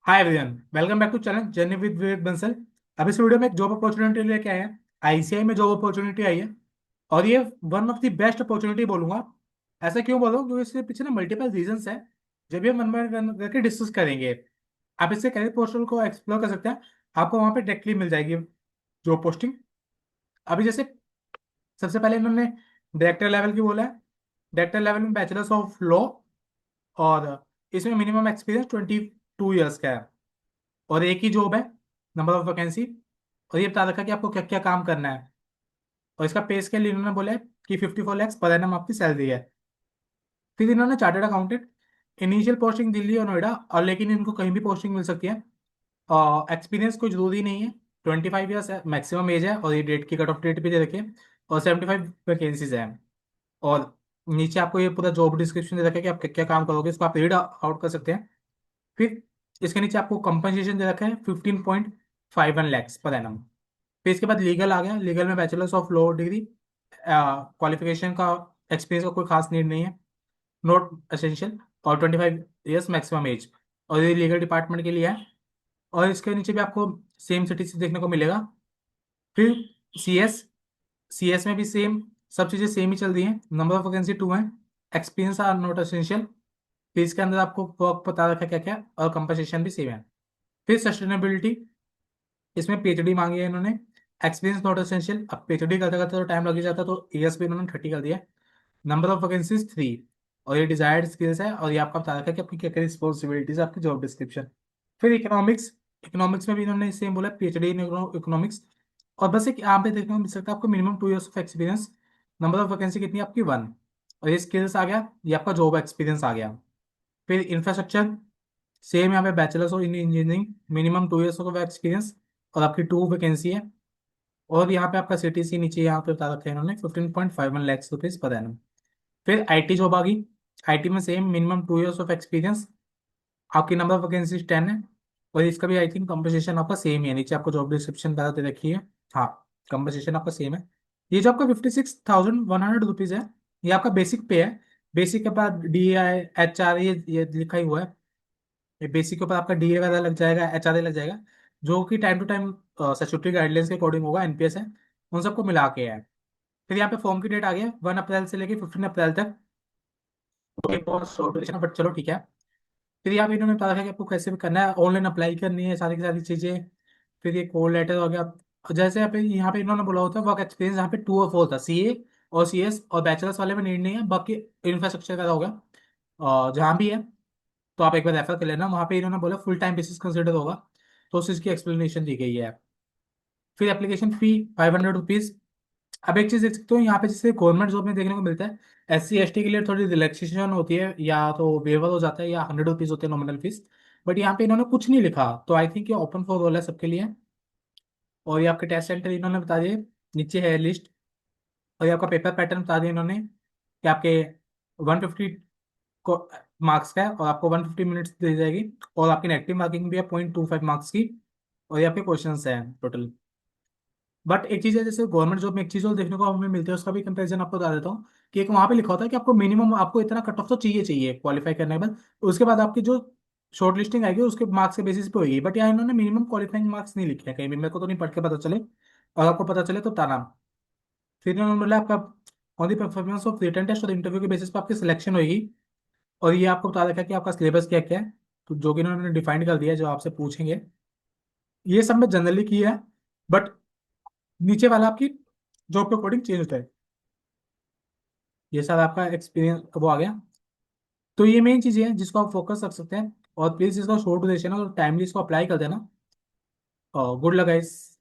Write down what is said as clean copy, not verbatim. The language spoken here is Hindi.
Hi everyone, welcome back to channel journey with Vivek Bansal. अब इस वीडियो में एक जॉब अपॉर्चुनिटी लेके आए हैं। आईसीआई में जॉब अपॉर्चुनिटी आई है और ये one of the best opportunity बोलूंगा। ऐसा क्यों बोलूँ? क्योंकि इसके पीछे ना मल्टीपल रीजंस है, जब भी हम मन में करके डिस्कस करेंगे। आप इससे करियर पोर्टल को एक्सप्लोर कर सकते हैं। आपको वहाँ पे डायरेक्टली मिल जाएगी जॉब पोस्टिंग। अभी जैसे सबसे पहले इन्होंने डायरेक्टर लेवल की बोला है। डायरेक्टर लेवल में बैचलर्स ऑफ लॉ, और इसमें मिनिमम एक्सपीरियंस 22 ईयर्स का है। और एक ही जॉब है, नंबर ऑफ वैकेंसी। और ये बता रखा है कि आपको क्या क्या काम करना है। और इसका पे स्केल इन्होंने बोला है कि 54 लैक्स पर एनम आपकी सैलरी है। फिर इन्होंने chartered accountant, initial posting Delhi और नोएडा, और लेकिन इनको कहीं भी पोस्टिंग मिल सकती है। और एक्सपीरियंस कोई जरूरी नहीं है। 25 ईयर्स मैक्सिमम एज है, और ये डेट की कट ऑफ डेट भी दे रखे हैं। और 75 वैकेंसीज हैं। और नीचे आपको ये पूरा जॉब डिस्क्रिप्शन दे रखा है कि आप क्या क्या काम करोगे, इसको आप रीड आउट कर सकते हैं। फिर इसके नीचे आपको कंपनसेशन दे रखा है 15.51 लैक्स पर एनम। फिर इसके बाद लीगल आ गया। लीगल में bachelors of law degree, qualification का एक्सपीरियंस का कोई खास नीड नहीं है, नॉट एसेंशियल। और 25 ईयर्स मैक्सिमम एज, और ये लीगल डिपार्टमेंट के लिए है। और इसके नीचे भी आपको सेम सिटी से देखने को मिलेगा। फिर सीएस, सीएस में भी सेम, सब चीज़ें सेम ही चल रही हैं। नंबर ऑफ वैकेंसी 2 है। Experience are not essential. फिर इसके अंदर आपको वर्क बता रखा है क्या क्या, और कंपनसेशन भी सेम है। फिर सस्टेनेबिलिटी, इसमें पीएचडी मांगी है इन्होंने। Experience not essential. अब पीएचडी करते करते तो टाइम लग ही जाता, तो ईयर्स भी इन्होंने 30 कर दिया। Number of vacancies 3। और ये डिजायर्ड स्किल्स है, और ये आपका बता रखा है कि आपकी क्या क्या रिस्पॉन्सिबिलिटीज है, आपकी जॉब डिस्क्रिप्शन। फिर इकोनॉमिक्स, इकोनॉमिक्स में भी इन्होंने सेम बोला, पीएचडी इन इकोनॉमिक्स। और बस एक यहाँ पे देखने को मिल सकता है आपको minimum 2 years of experience. Number of vacancy कितनी है आपकी? 1। और ये स्किल्स आ गया, ये आपका जॉब एक्सपीरियंस आ गया। फिर इंफ्रास्ट्रक्चर, सेम यहाँ पे bachelors of engineering, minimum 2 years of experience, और आपकी 2 वैकेंसी है। और यहाँ पे आपका सीटीसी नीचे यहाँ पे बता रखा है इन्होंने 15.51 लैक्स रुपीज पर एनम। फिर आईटी जॉब आ गई। आईटी में same minimum 2 years of experience, आपकी नंबर ऑफ वैकेंसी 10 है। और इसका भी आई थिंक कंपनसेशन आपका सेम ही है, नीचे आपको जॉब डिस्क्रिप्शन बता दे रखी है। हाँ, कंपनसेशन आपका सेम है। ये जो आपका 56,100 रुपीज है, ये आपका बेसिक पे है। बेसिक के बाद डी आई एच आर, ये लिखा ही हुआ है। ये बेसिक के ऊपर आपका डीए वगैरह लग जाएगा, एचआरए लग जाएगा, जो कि time to time statutory guidelines के अकॉर्डिंग होगा, एनपीएस है, उन सबको मिला के है। फिर यहाँ पे फॉर्म की डेट आ गया 1 अप्रैल से लेके 15 अप्रैल तक। तो ये बहुत शॉर्ट ड्यूरेशन है, बट चलो ठीक है। फिर यहाँ पे इन्होंने बता रखा है कि आपको कैसे भी करना है, ऑनलाइन अप्लाई करनी है, सारी की सारी चीजें। फिर ये कॉल लेटर हो गया। और जैसे यहाँ पे इन्होंने बोला होता है वर्क एक्सपीरियंस, यहाँ पे 2 और 4 था, सीए और सीएस, और बैचलर्स वाले में नीड नहीं है, बाकी इंफ्रास्ट्रक्चर का होगा। और जहाँ भी है, तो आप एक बार रेफर कर लेना। वहाँ पे इन्होंने बोला फुल टाइम बेसिस कंसिडर होगा, तो उस चीज़ की एक्सप्लेनेशन दी गई है। फिर एप्लीकेशन फी 500 रुपीज। अब एक चीज़ देख सकते हो यहाँ पे, जैसे गवर्नमेंट जॉब में देखने को मिलता है, एससी एसटी के लिए थोड़ी रिलैक्सेशन होती है, या तो वेवर हो जाता है, या 100 रुपीज होते हैं नॉमिनल फीस। बट यहाँ पे इन्होंने कुछ नहीं लिखा, तो आई थिंक ये ओपन फॉर ऑल है सबके लिए। और ये आपके टेस्ट सेंटर इन्होंने बता दिए, नीचे है लिस्ट। और ये आपका पेपर पैटर्न बता दिया इन्होंने कि आपके 150 को मार्क्स का है, और आपको 150 मिनट्स दी जाएगी। और आपकी नेगेटिव मार्किंग भी है 0.25 मार्क्स की। और ये आपके क्वेश्चन हैं टोटल। बट एक चीज़ है, जैसे गवर्नमेंट जॉब में एक चीज़ और देखने को हमें मिलती है, उसका भी कंपैरिजन आपको बता देता हूँ। कि एक वहाँ पे लिखा होता है कि आपको मिनिमम, आपको इतना कट ऑफ तो चाहिए चाहिए क्वालिफाई करने के बाद। उसके बाद आपकी जो शॉर्ट लिस्टिंग आएगी उसके मार्क्स के बेसिस पे होगी। बट यहाँ इन्होंने मिनिमम क्वालिफाइंग मार्क्स नहीं लिखे हैं कहीं भी, मेरे को तो नहीं पढ़ के पता चले। और आपको पता चले तो ताना। फिर इन्होंने बोला आपका on the performance of written test और इंटरव्यू के बेसिस पे आपकी सिलेक्शन होगी। और ये आपको बता रखा है कि आपका सिलेबस क्या क्या है, तो जो कि इन्होंने डिफाइन कर दिया है, जो आपसे पूछेंगे। ये सब में जनरली की है। बट नीचे वाला आपकी जॉब के अकॉर्डिंग चेंज होता है। ये सारा आपका एक्सपीरियंस वो आ गया। तो ये मेन चीज़ें हैं जिसको आप फोकस रख सकते हैं। और प्लीज़ इसका शॉर्ट ड्यूरेशन है, और टाइमली इसको अप्लाई कर देना। और गुड लक गाइस।